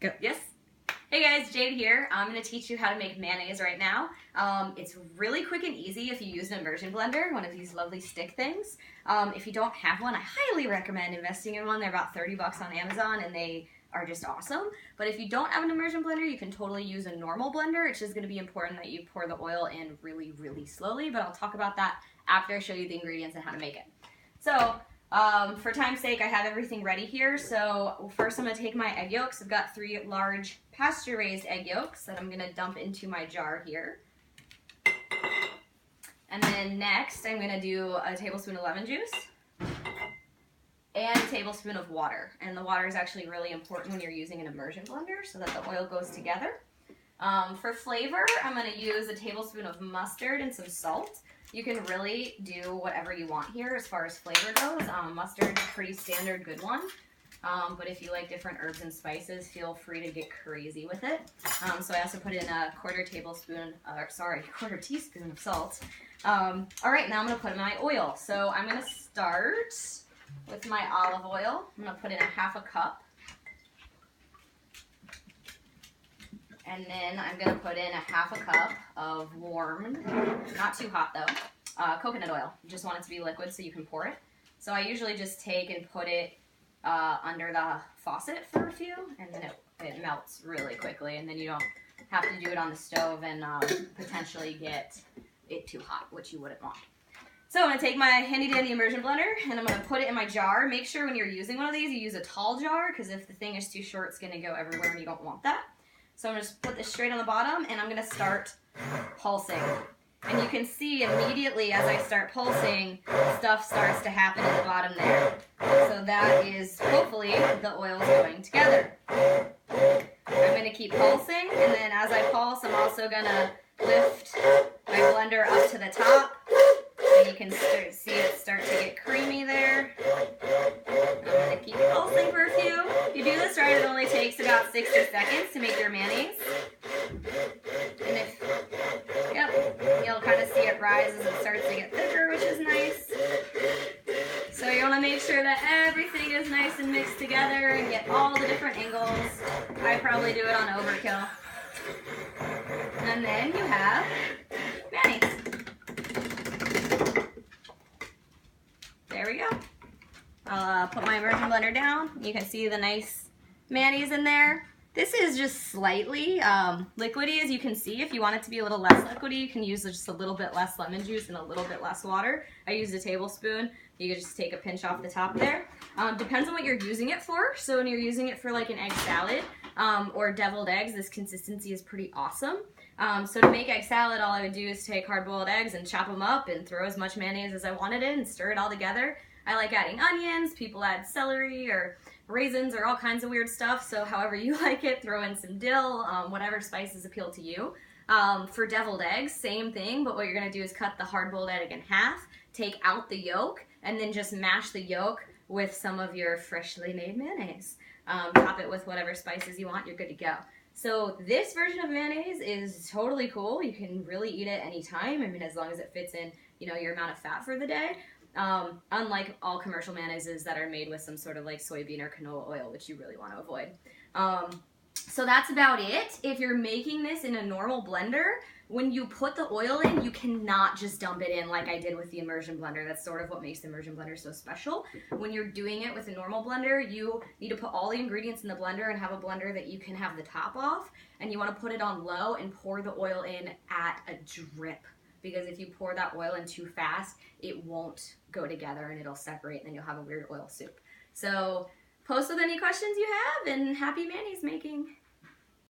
Go. Yes. Hey guys, Jade here. I'm going to teach you how to make mayonnaise right now. It's really quick and easy if you use an immersion blender, one of these lovely stick things. If you don't have one, I highly recommend investing in one. They're about 30 bucks on Amazon and they are just awesome. But if you don't have an immersion blender, you can totally use a normal blender. It's just going to be important that you pour the oil in really, really slowly, but I'll talk about that after I show you the ingredients and how to make it. So, for time's sake, I have everything ready here. So first I'm going to take my egg yolks. I've got 3 large pasture-raised egg yolks that I'm going to dump into my jar here. And then next I'm going to do a tablespoon of lemon juice and a tablespoon of water. And the water is actually really important when you're using an immersion blender so that the oil goes together. For flavor, I'm going to use a tablespoon of mustard and some salt. You can really do whatever you want here as far as flavor goes. Mustard is a pretty standard good one, but if you like different herbs and spices, feel free to get crazy with it. So I also put in a quarter teaspoon of salt. All right, now I'm going to put in my oil. So I'm going to start with my olive oil. I'm going to put in a half a cup. And then I'm going to put in a half a cup of warmed, not too hot though, coconut oil. You just want it to be liquid so you can pour it. So I usually just take and put it under the faucet for a few, and then it melts really quickly, and then you don't have to do it on the stove and potentially get it too hot, which you wouldn't want. So I'm going to take my handy dandy immersion blender and I'm going to put it in my jar. Make sure when you're using one of these you use a tall jar, because if the thing is too short it's going to go everywhere and you don't want that. So I'm going to just put this straight on the bottom and I'm going to start pulsing. And you can see immediately as I start pulsing, stuff starts to happen at the bottom there. So that is hopefully the oil's going together. I'm going to keep pulsing, and then as I pulse I'm also going to lift my blender up to the top. And you can see it start to get creamy there. I'm going to keep pulsing for a few. If you do this right, it only takes about 60 seconds to make your mayonnaise. And you'll kind of see it rise as it starts to get thicker, which is nice. So you want to make sure that everything is nice and mixed together and get all the different angles. I probably do it on overkill. And then you have mayonnaise. There we go. I'll put my immersion blender down. You can see the nice mayonnaise in there. This is just slightly liquidy, as you can see. If you want it to be a little less liquidy, you can use just a little bit less lemon juice and a little bit less water. I used a tablespoon. You can just take a pinch off the top there. Depends on what you're using it for. So when you're using it for like an egg salad or deviled eggs, this consistency is pretty awesome. So to make egg salad, all I would do is take hard-boiled eggs and chop them up and throw as much mayonnaise as I wanted in and stir it all together. I like adding onions. People add celery or raisins or all kinds of weird stuff. So however you like it, throw in some dill, whatever spices appeal to you. For deviled eggs, same thing, but what you're going to do is cut the hard-boiled egg in half, take out the yolk, and then just mash the yolk with some of your freshly made mayonnaise. Top it with whatever spices you want, you're good to go. So this version of mayonnaise is totally cool. You can really eat it anytime. I mean, as long as it fits in, your amount of fat for the day. Unlike all commercial mayonnaises that are made with some sort of like soybean or canola oil, which you really want to avoid. So that's about it. If you're making this in a normal blender, when you put the oil in, you cannot just dump it in like I did with the immersion blender. That's sort of what makes the immersion blender so special. When you're doing it with a normal blender, you need to put all the ingredients in the blender and have a blender that you can have the top off. And you want to put it on low and pour the oil in at a drip. Because if you pour that oil in too fast, it won't go together and it'll separate and then you'll have a weird oil soup. So post with any questions you have, and happy mayonnaise making.